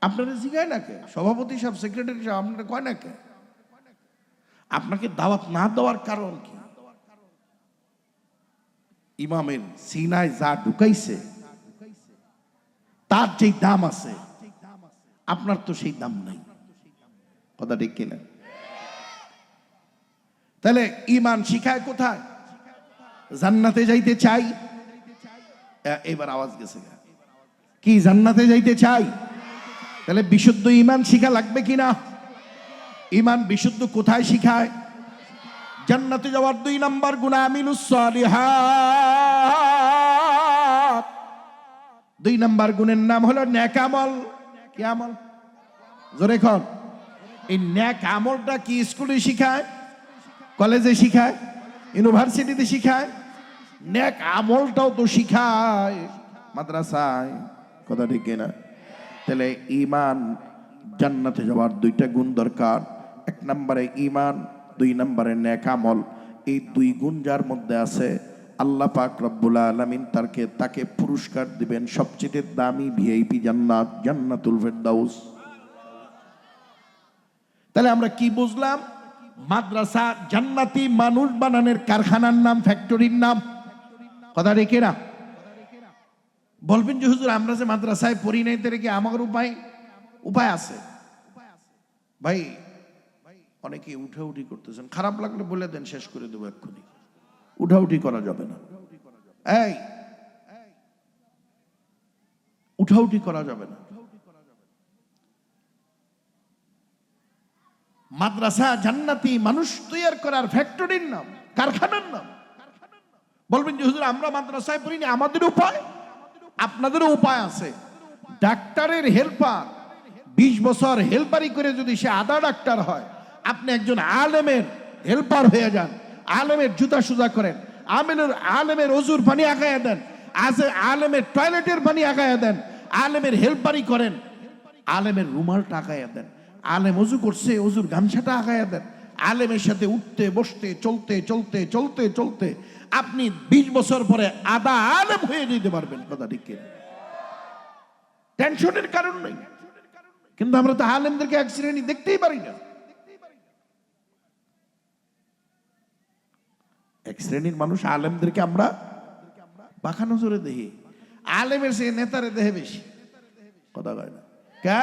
আপনারা জিগায় না কে? সভাপতি সাহেব, সেক্রেটারি সাহেব আপনারা কয় না কে? আপনাকে দাওয়াত না দেওয়ার কারণ কি? ইমামের সিনায় যা ঢুকাইছে তার যেই দাম আছে আপনার তো সেই দাম নাই, কথা ঠিক কিনা? তাহলে ইমান শিখায় কোথায়? জান্নাতে যাইতে চাই, এবার আওয়াজ গেছে, কি জান্নাতে যাইতে চাই? তাহলে বিশুদ্ধ ইমান শিখা লাগবে কিনা? ইমান বিশুদ্ধ কোথায় শিখায়? জান্নাতে যাওয়ার 2 নাম্বার গুণ আমিলুস সালিহাত। 2 নাম্বার গুণের নাম হলো নেক আমল। কি আমল? জোরে কর। এই নেক আমলটা কি স্কুলে শিখায়, কলেজে শিখায়, ইউনিভার্সিটিতে শিখায়? নেক আমলটাও তো শিখায় মাদ্রাসায়, কথা ঠিক কিনা? তাহলে ইমান, জান্নাতে যাওয়ার 2টা গুণ দরকার। 1 নম্বরে ইমান, 2 নম্বরে নেক আমল। এই 2 গুণ যার মধ্যে আছে, আল্লাহ পাক রব্বুল আলামিন তাকে পুরস্কার দিবেন সবচেয়ে দামি ভিআইপি জান্নাত, জান্নাতুল ফেরদাউস। তাহলে আমরা কি বুঝলাম? মাদ্রাসা জান্নাতি মানুষ বানানোর কারখানার নাম, ফ্যাক্টরির নাম, কথা রেখে না। বলবেন যে হুজুর আমরা যে মাদ্রাসায় পড়ি নাই, তাহলে কি আমার উপায় আছে? ভাই অনেকে উঠাউঠি করতেছেন, খারাপ লাগলে বলে দেন, শেষ করে দেবো এক্ষুনি। উঠাউঠি করা যাবে না, এই উঠাউঠি করা যাবে না। মাদ্রাসা জান্নাতি মানুষ তৈরি করার ফ্যাক্টরির নাম, কারখানার নাম। বলবেন যে হুজুর আমরা মাদ্রাসায় পড়িনি, আমাদের উপায়? আপনাদেরও উপায় আছে। ডাক্তারের হেল্পার 20 বছর হেল্পারি করে যদি সে আধা ডাক্তার হয়, আপনি একজন আলেমের হেল্পার হয়ে যান। আলেমের জুতা সুজা করেন, আলেমের অজুর পানি আগায়া দেন, আলেমের টয়লেটের পানি আগায়া দেন, আলেমের হেল্পারি করেন, আলেমের রুমালটা আগায়া দেন, আলেম অজু করছে অজুর গামছাটা আগায়া দেন। আলেমের সাথে উঠতে বসতে চলতে চলতে চলতে চলতে আপনি 20 বছর পরে আধা আলেম হয়ে যেতে পারবেন, কথা ঠিক কিনা? টেনশনের কারণ নেই। কিন্তু আমরা তো আলেমদেরকে এক শ্রেণী দেখতেই পারি না। এক শ্রেণীর মানুষ আলেমদেরকে আমরা পাখা নজরে দেখি, আলেমের সে নেতারে দেহে বেশি, কথা কয় না। কে?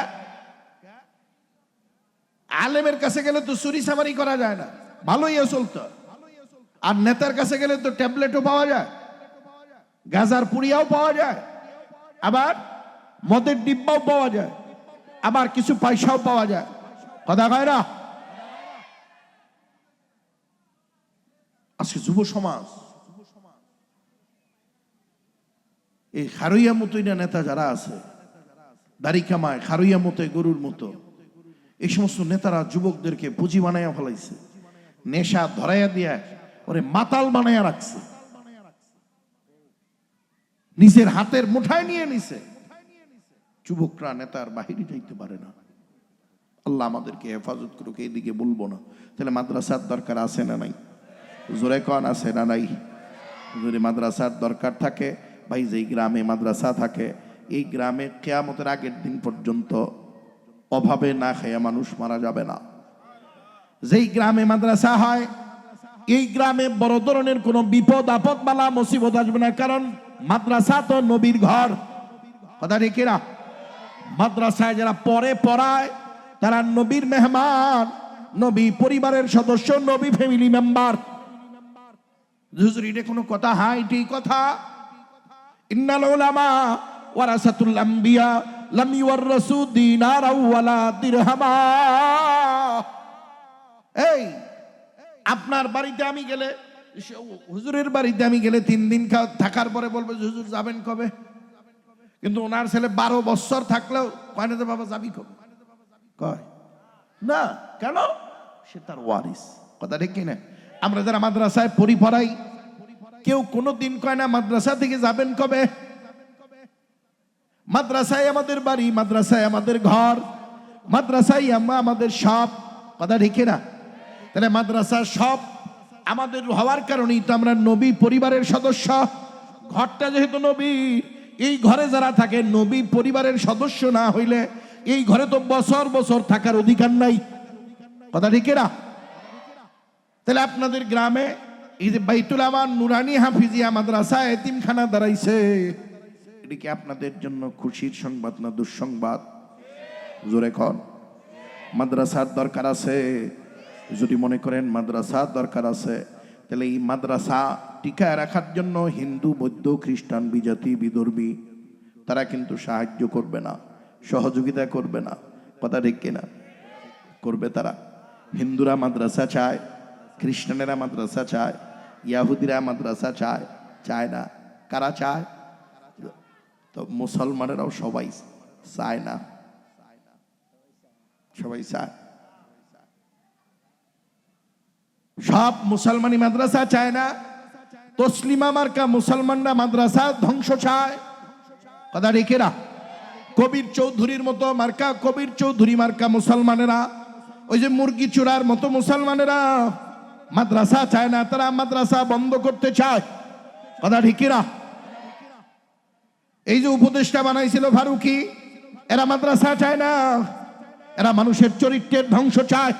আলেমের কাছে গেলে তো চুরি চামারি করা যায় না, ভালোই চলতো। আর নেতার কাছে গেলে তো ট্যাবলেটও পাওয়া যায়, গাজার পুড়িয়াও পাওয়া যায়, আবার মদের ডিব্বাও পাওয়া যায়, আবার কিছু পয়সাও পাওয়া যায়, কথা কয় না। আজকে যুব সমাজ এই খারুইয়া মতোই না নেতা যারা আছে, দাড়ি কামায় খারুইয়া মতো, গরুর মতো, এই সমস্ত নেতারা যুবকদেরকে পুঁজি বানাইয়া ফেলাইছে, নেশা ধরাইয়া দিয়া ওরে মাতাল বানাইয়া রাখছে, নিজের হাতের মুঠায় নিয়ে নিছে। যুবকরা নেতার বাহিরে যাইতে পারে না। আল্লাহ আমাদেরকে হেফাজত করুক। এইদিকে বলবো না। তাহলে মাদ্রাসার দরকার আছে না নাই? জোরে কন আছে না নাই? যদি মাদ্রাসার দরকার থাকে, ভাই যেই গ্রামে মাদ্রাসা থাকে, এই গ্রামে কিয়ামতের আগের দিন পর্যন্ত অভাবে না খাইয়া মানুষ মারা যাবে না। যেই গ্রামে মাদ্রাসা হয়, এই গ্রামে বড় ধরনের কোনো বিপদ আপদ বালা মুসিবত আসবে না, কারণ মাদ্রাসা তো নবীর ঘর, কথা ঠিক না? মাদ্রাসায় যারা পড়ায় তারা নবীর মেহমান, নবী পরিবারের সদস্য, নবী ফ্যামিলি মেম্বার। হুজুর এটা কোনো কথা? হ্যাঁ এটাই কথা। ইন্নাল উলামা ওয়ারাসাতুল আম্বিয়া লাম ইউরাসু দিনারা ওয়ালা দিরহামা। এই আপনার বাড়িতে আমি গেলে, হুজুরের বাড়িতে আমি গেলে 3 দিন থাকার পরে বলবো হুজুর যাবেন কবে? কিন্তু ওনার ছেলে 12 বছর থাকলেও কয় না যে বাবা যাবি কবে, কয় না। কেন? সে তার ওয়ারিস, কথা ঠিক কিনা? আমরা যারা মাদ্রাসায় পড়াই, কেউ কোনোদিন কয় না মাদ্রাসা থেকে যাবেন কবে। মাদ্রাসায় আমাদের বাড়ি, মাদ্রাসায় আমাদের ঘর, মাদ্রাসায় আমাদের সব, কথা ঠিক না? তাহলে মাদ্রাসা সব আমাদের হওয়ার কারণেই তো আমরা নবী পরিবারের সদস্য। ঘরটা যেহেতু নবী, এই ঘরে যারা থাকে নবী পরিবারের সদস্য না হইলে এই ঘরে তো বছর বছর থাকার অধিকার নাই, কথা ঠিক না? তাহলে আপনাদের গ্রামে এই যে বাইতুল আমান নুরানি হাফিজিয়া মাদ্রাসা এতিমখানা দাঁড়াইছে, এটা কি আপনাদের জন্য খুশির সংবাদ না দুঃসংবাদ? জোরে কন। মাদ্রাসার দরকার আছে, যদি মনে করেন মাদ্রাসা দরকার আছে, তাহলে এই মাদ্রাসা টিকায় রাখার জন্য হিন্দু, বৌদ্ধ, খ্রিস্টান, বিজাতি, বিদর্ভী তারা কিন্তু সাহায্য করবে না, সহযোগিতা করবে না। কথা ঠিক কিনা? করবে তারা। হিন্দুরা মাদ্রাসা চায়, খ্রিস্টানেরা মাদ্রাসা চায়, ইয়াহুদিরা মাদ্রাসা চায়, চায় না। কারা চায়? তো মুসলমানেরাও সবাই চায় না, সবাই চায়। সব মুসলমানি মাদ্রাসা চায় না। তসলিমা মার্কা মুসলমানরা মাদ্রাসা ধ্বংস চায়। কথা রেখেরা কবির চৌধুরীর মতো মার্কা, কবির চৌধুরী মার্কা মুসলমানেরা, ওই যে মুরগি চূড়ার মতো মুসলমানেরা মাদ্রাসা চায় না, তারা মাদ্রাসা বন্ধ করতে চায়। কথা ঢিকিরা। এই যে উপদেষ্টা বানাইছিল ফারুকি, এরা মাদ্রাসা চায় না, এরা মানুষের চরিত্রের ধ্বংস চায়।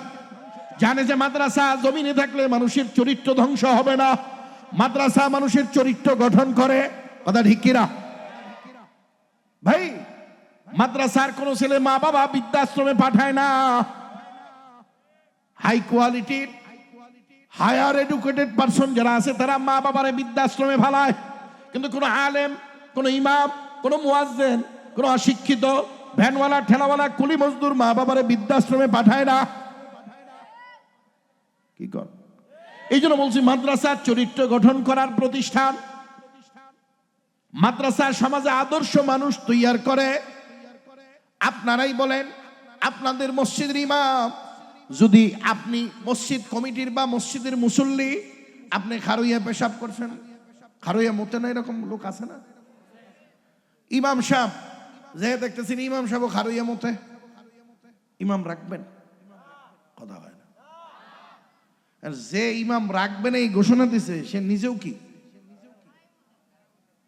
জানে যে মাদ্রাসা জমিনে থাকলে মানুষের চরিত্র ধ্বংস হবে না, মাদ্রাসা মানুষের চরিত্র গঠন করে। কথা ঢিকিরা। ভাই, মাদ্রাসার কোন ছেলে মা বাবা বৃদ্ধাশ্রমে পাঠায় না। হাই কোয়ালিটির হায়ার এডুকেটেড পারসন যারা আছে তারা মা বাবারে বৃদ্ধাশ্রমে ফালায়, কিন্তু কোন আলেম, কোন ইমাম, কোন মুয়াজ্জিন, কোন অশিক্ষিত ভ্যানওয়ালা, ঠেলাওয়ালা, কুলি মজদুর মা বাবারে বৃদ্ধাশ্রমে পাঠায় না। কি কর? এই জন্য বলছি মাদ্রাসার চরিত্র গঠন করার প্রতিষ্ঠান। মাদ্রাসা সমাজে আদর্শ মানুষ তৈয়ার করে। আপনারাই বলেন, আপনাদের মসজিদের ইমাম যদি আপনি মসজিদ কমিটির বা মসজিদের মুসল্লি, আপনি খারুইয়া পেশাব করছেন, খারুইয়া মতে না, এরকম লোক আছে না? ইমাম সাহেব যে দেখতেছেন ইমাম সাহেব খারুইয়া মতে, ইমাম রাখবেন? কথা হয় না। আর যে ইমাম রাখবেন এই ঘোষণা দিছে সে নিজেও কি?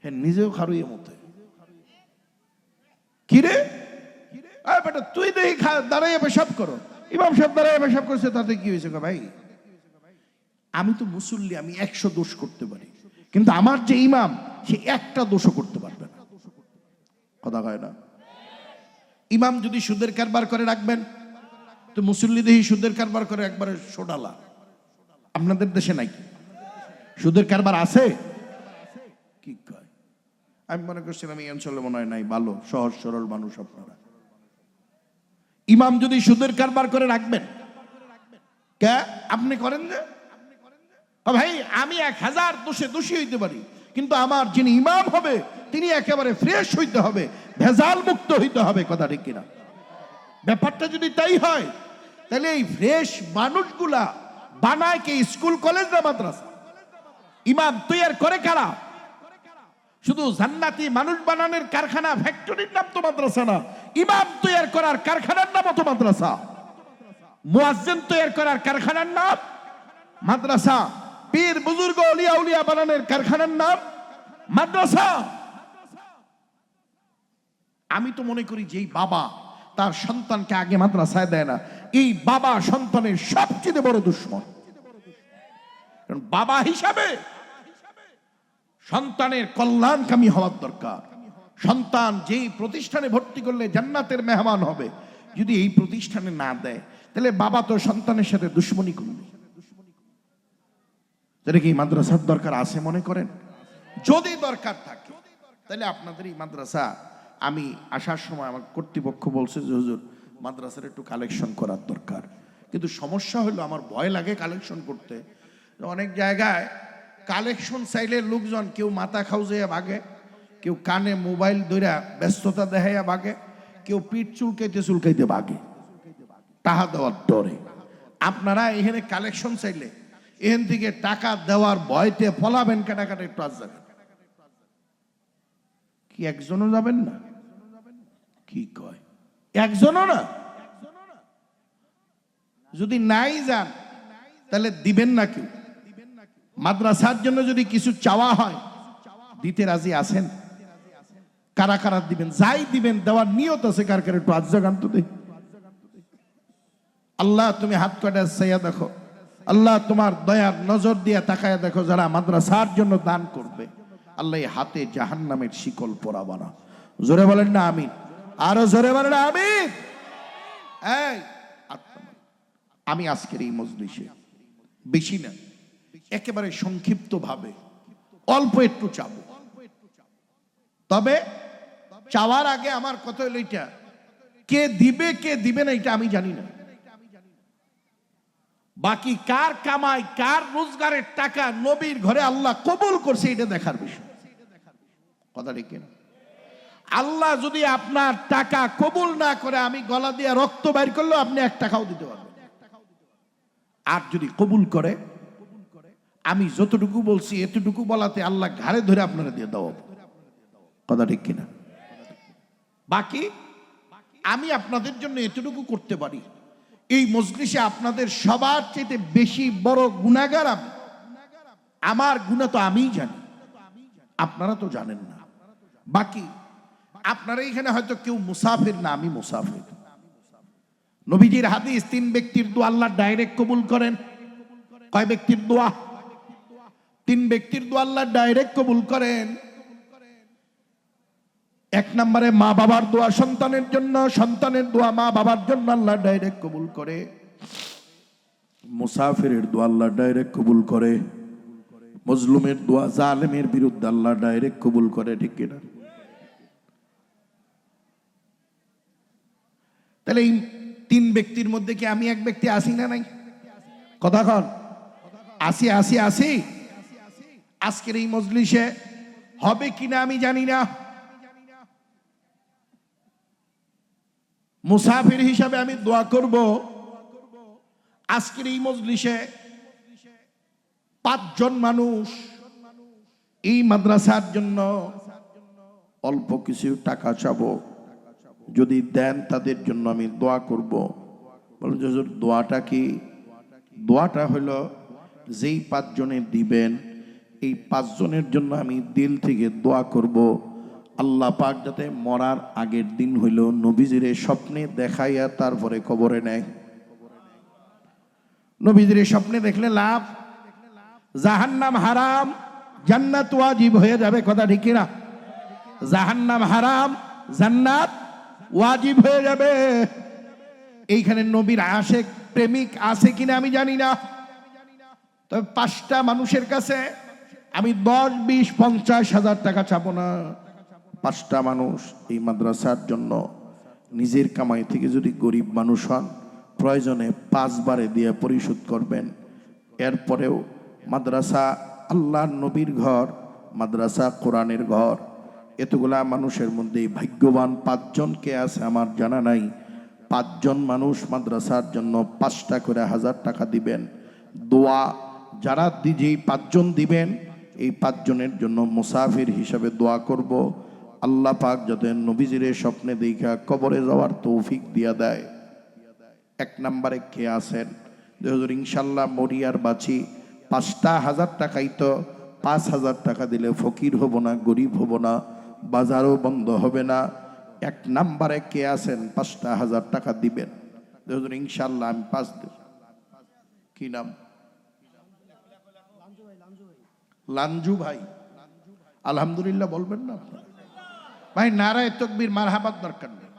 হ্যাঁ, নিজেও খারুইয়া মতে। কিরে বেটা, তুই দেখি দাঁড়াইয়া পেশাব করো, ইমাম সাহেব দাঁড়াইয়া পেশাব করছে, তাতে কি হয়েছে? ভাই, আমি তো মুসল্লি, আমি 100 দোষ করতে পারি, কিন্তু আমার যে ইমাম সে একটা দোষও করতে পারবে না। কথা হয় না। ইমাম যদি সুদের কারবার করে রাখবেন, তো মুসল্লি দেখি সুদের কারবার করে একবারে সোডালা। আপনাদের দেশে নাই সুদের কারবার? আছে? কি কয়? আমি মনে করছিলাম এই অঞ্চলে মনে হয় নাই, ভালো সহজ সরল মানুষ আপনারা। ইমাম যদি সুদের কারবার করে রাখবেন, কে আপনি করেন যে? ভাই, আমি 1000 দোষে দোষী হইতে পারি, কিন্তু আমার যিনি ইমাম হবে তিনি একেবারে ফ্রেশ হইতে হবে, ভেজাল মুক্ত হইতে হবে। কথা ঠিক কিনা? ব্যাপারটা যদি তাই হয়, তাহলে এই ফ্রেশ মানুষগুলা বানায় কে? স্কুল, কলেজ না মাদ্রাসা? ইমাম তৈয়ার করে কারা? শুধু জান্নাতি মানুষ বানানোর কারখানা, ফ্যাক্টরির নাম তো মাদ্রাসা না। ইমাম তৈয়ার করার কারখানার নাম তো মাদ্রাসা। মুয়াজ্জিন তৈয়ার করার কারখানার নাম মাদ্রাসা। পীর বুজুর্গ ওলিয়া উলিয়া বানানোর কারখানার নাম মাদ্রাসা। আমি তো মনে করি যেই বাবা তার সন্তানকে আগে মাদ্রাসায় দেয় না, এই বাবা সন্তানের সবচেয়ে বড় দুশ্মন। কারণ বাবা হিসাবে সন্তানের কল্যাণকামী হওয়ার দরকার। সন্তান যেই প্রতিষ্ঠানে ভর্তি করলে জান্নাতের মেহমান হবে, যদি এই প্রতিষ্ঠানে না দেয়, তাহলে বাবা তো সন্তানের সাথে দুশ্মনী করবে। তাহলে কি মাদ্রাসার দরকার আছে মনে করেন? যদি দরকার থাকে, তাহলে আপনাদের এই মাদ্রাসা, আমি আসার সময় আমার কর্তৃপক্ষ বলছে যে হুজুর মাদ্রাসার একটু কালেকশন করার দরকার, কিন্তু সমস্যা হলো আমার ভয় লাগে কালেকশন করতে। অনেক জায়গায় কালেকশন চাইলে লোকজন কেউ মাথা খাউজাইয়া ভাগে, কেউ কানে মোবাইল ধরে ব্যস্ততা দেখাইয়া ভাগে, কেউ পিঠ চুলকাইতে চুলকাইতে ভাগে টাকা দেওয়ার ডরে। আপনারা এখানে কালেকশন চাইলে এখান থেকে টাকা দেওয়ার ভয়তে ফলাবেন কাটাকাটা, একটু আজ যাবেন কি? একজনও যাবেন না? কি কয়? একজনও না? যদি নাই যান তাহলে দিবেন না কেউ? মাদ্রাসার জন্য যদি কিছু চাওয়া হয়, দিতে রাজি আছেন? কারা কারা দিবেন? যাই দিবেন, দেওয়ার নিয়ত আছে কার কার? একটু আজ গান তো দে। আল্লাহ তুমি হাত কাটা চাইয়া দেখো, আল্লাহ তোমার দয়ার নজর দিয়ে তাকায়া দেখো, যারা মাদ্রাসার জন্য দান করবে আল্লাহ হাতে জাহান্নামের শিকল পরাবা না। জোরে বলেন না আমিন? আরো জোরে বলেন আমিন। এই আমি আজকের এই মজলিসে বেশি না, একেবারে সংক্ষিপ্ত ভাবে অল্প একটু চাবো। তবে চাওয়ার আগে আমার কথা হলো এটা, কে দিবে কে দিবে না এটা আমি জানি না। বাকি কার কামাই কার রোজগারের টাকা নবীর ঘরে আল্লাহ কবুল করছে এটা দেখার বিষয়। কথা ঠিক না? আল্লাহ যদি আপনার টাকা কবুল না করে আমি গলা দিয়ে রক্ত বাইর করলেও আপনি 1 টাকাও দিতে পারবেন। আর যদি কবুল করে আমি যতটুকু বলছি এতটুকু বলাতে আল্লাহ ঘাড়ে ধরে আপনারা দিয়ে দাও। কথা ঠিক কিনা? বাকি আমি আপনাদের জন্য এতটুকু করতে পারি, এই মজলিসে আপনাদের সবার চেয়ে বেশি বড় গুনাহগার আমি। আমার গুনাহ তো আমিই জানি, আপনারা তো জানেন না। বাকি আপনারা এখানে হয়তো কেউ মুসাফির না, আমি মুসাফির। নবীজির হাদিস 3 ব্যক্তির দোয়া আল্লাহ ডাইরেক্ট কবুল করেন। কয় ব্যক্তির দোয়া? 3 ব্যক্তির দোয়া আল্লাহ ডাইরেক্ট কবুল করেন। 1 নম্বরে মা বাবার দোয়া সন্তানের জন্য, সন্তানের দোয়া মা বাবার জন্য আল্লাহ ডাইরেক্ট কবুল করে। মুসাফিরের দোয়া আল্লাহ ডাইরেক্ট কবুল করে। মজলুমের দোয়া জালেমের বিরুদ্ধে আল্লাহ ডাইরেক্ট কবুল করে। ঠিক কিনা? তাহলে এই 3 ব্যক্তির মধ্যে কি আমি এক ব্যক্তি আসি না নাই? কথা কন, আসি আসি আসি। আজকের এই মজলিসে হবে কিনা আমি জানি না। মুসাফির হিসাবে আমি দোয়া করব আজকের এই মজলিসে 5 জন মানুষ এই মাদ্রাসার জন্য অল্প কিছু টাকা চাবো, যদি দেন তাদের জন্য আমি দোয়া করব। বলেন হুজুর দোয়াটা কি? দোয়াটা হলো যেই 5 জনে দিবেন এই 5 জনের জন্য আমি দিল থেকে দোয়া করব, আল্লাহ পাক যাতে মরার আগের দিন হইল নবীজিরে স্বপ্নে দেখাইয়া তারপরে কবরে নেয়। নবীজিরে স্বপ্নে দেখলে লাভ, জাহান্নাম হারাম জান্নাত ওয়াজিব হয়ে যাবে। কথা ঠিক না? জাহান্নাম হারাম জান্নাত ওয়াজিব হয়ে যাবে। এইখানে নবীর আশেক প্রেমিক আছে কিনা আমি জানি না, তবে 5টা মানুষের কাছে আমি 10, 20, 50 হাজার টাকা চাবো না। 5টা মানুষ এই মাদ্রাসার জন্য নিজের কামাই থেকে যদি গরিব মানুষ হন প্রয়োজনে 5 বারে দিয়ে পরিশোধ করবেন। এরপরেও মাদ্রাসা আল্লাহর নবীর ঘর, মাদ্রাসা কোরআনের ঘর, এতগুলা মানুষের মধ্যে ভাগ্যবান 5 জন কে আছে আমার জানা নাই। 5 জন মানুষ মাদ্রাসার জন্য 5টা করে 1000 টাকা দিবেন। দোয়া যারা যেই 5 জন দিবেন এই 5 জনের জন্য মুসাফির হিসাবে দোয়া করব, আল্লাহ পাক যাতে নবীজিরে স্বপ্নে দেখা কবরে যাওয়ার তৌফিক দিয়া দেয়। 1 নম্বরে কে আছেন হুজুর ইনশাল্লাহ মরিয়ার বাঁচি 5টা 1000 টাকাই তো, 5000 টাকা দিলে ফকির হব না, গরিব হব না, বাজারও বন্ধ হবে না। 1 নম্বরে কে আছেন 5টা 1000 টাকা দিবেন? হুজুর ইনশাল্লাহ আমি 5 দেব। কি নাম? লাঞ্জু ভাই। আলহামদুলিল্লাহ বলবেন না আপনারা? ভাই নারায়ে তাকবীর মারহাবাত দরকার নেই,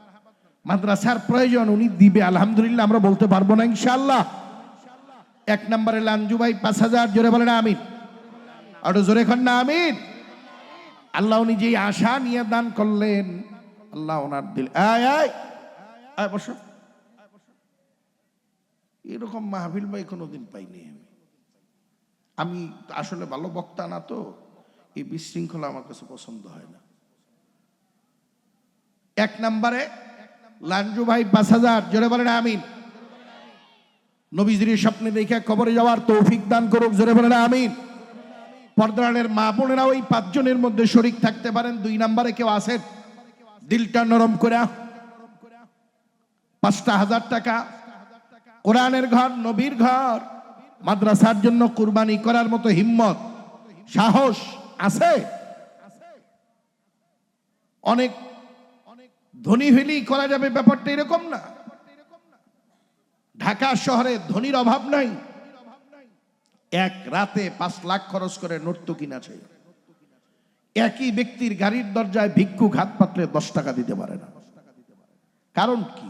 মাদ্রাসার প্রয়োজন উনি দিবে, আলহামদুলিল্লাহ আমরা বলতে পারবো না ইনশাআল্লাহ। 1 নম্বরে লাঞ্জু ভাই 5000, জোরে বলেন আমিন। আর জোরে কন না আমিন। আল্লাহ উনি যেই আশা নিয়ে দান করলেন আল্লাহ ওনার দিল। আয় আয় আয় বসো। এরকম মাহফিল ভাই কোনোদিন পাইনি আমি। আসলে ভালো বক্তা না তো, এই বিশৃঙ্খলা আমার কাছে পছন্দ হয় না। 1 নম্বরে লাঞ্জু ভাই 5000, জোরে বলেন আমিন। নবীজির স্বপ্নে দেখে কবরে যাওয়ার তৌফিক দান করুক, জোরে বলেন আমিন। পর্দারের মা বোনেরা ওই 5 জনের মধ্যে শরীক থাকতে পারেন। 2 নম্বরে কেউ আছেন দিলটা নরম করে 5টা 1000 টাকা কোরআনের ঘর, নবীর ঘর, মাদ্রাসার জন্য কুরবানি করার মতো হিম্মত সাহস আছে? অনেক ধনী হইলেই করা যাবে ব্যাপারটা এরকম না। ঢাকা শহরে ধনীর অভাব নাই। 1 রাতে 5 লাখ খরচ করে নর্তকী নাচে। একই ব্যক্তির গাড়ির দরজায় ভিক্ষুক হাত পাতলে 10 টাকা দিতে পারে না। কারণ কি?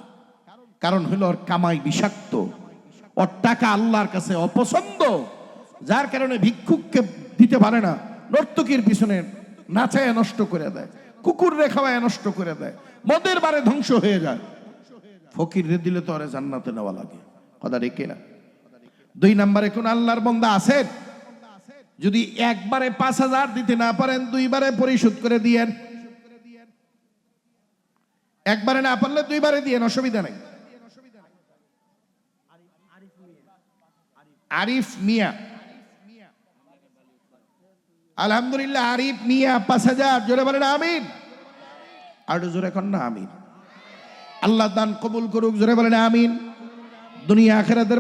কারণ হলো ওর কামাই বিষাক্ত, ওর টাকা আল্লাহর কাছে অপছন্দ, যার কারণে ভিক্ষুককে দিতে পারে না, নর্তকীর পিছনে নাচায় নষ্ট করে দেয়, কুকুর রেখাওয়ায় নষ্ট করে দেয়, মদের বারে ধ্বংস হয়ে যায়। ফকির রে দিলে তো আরে জান্নাতে নেওয়া লাগে, কথা রেখে না। 2 নম্বরে কোন আল্লাহর বান্দা আছেন যদি একবারে 5,000 দিতে না পারেন 2 বারে পরিশোধ করে দিয়েন, একবারে না পারলে 2 বারে দিয়েন, অসুবিধা নেই। আরিফ মিয়া, আলহামদুলিল্লাহ, আরিফ মিয়া 5,000, জোরে বলেন আমিন। আর জোরে কন না আমিন। আল্লাহ দান কবুল করুক, জোরে বলেন আমিন। দুনিয়া আখিরাতের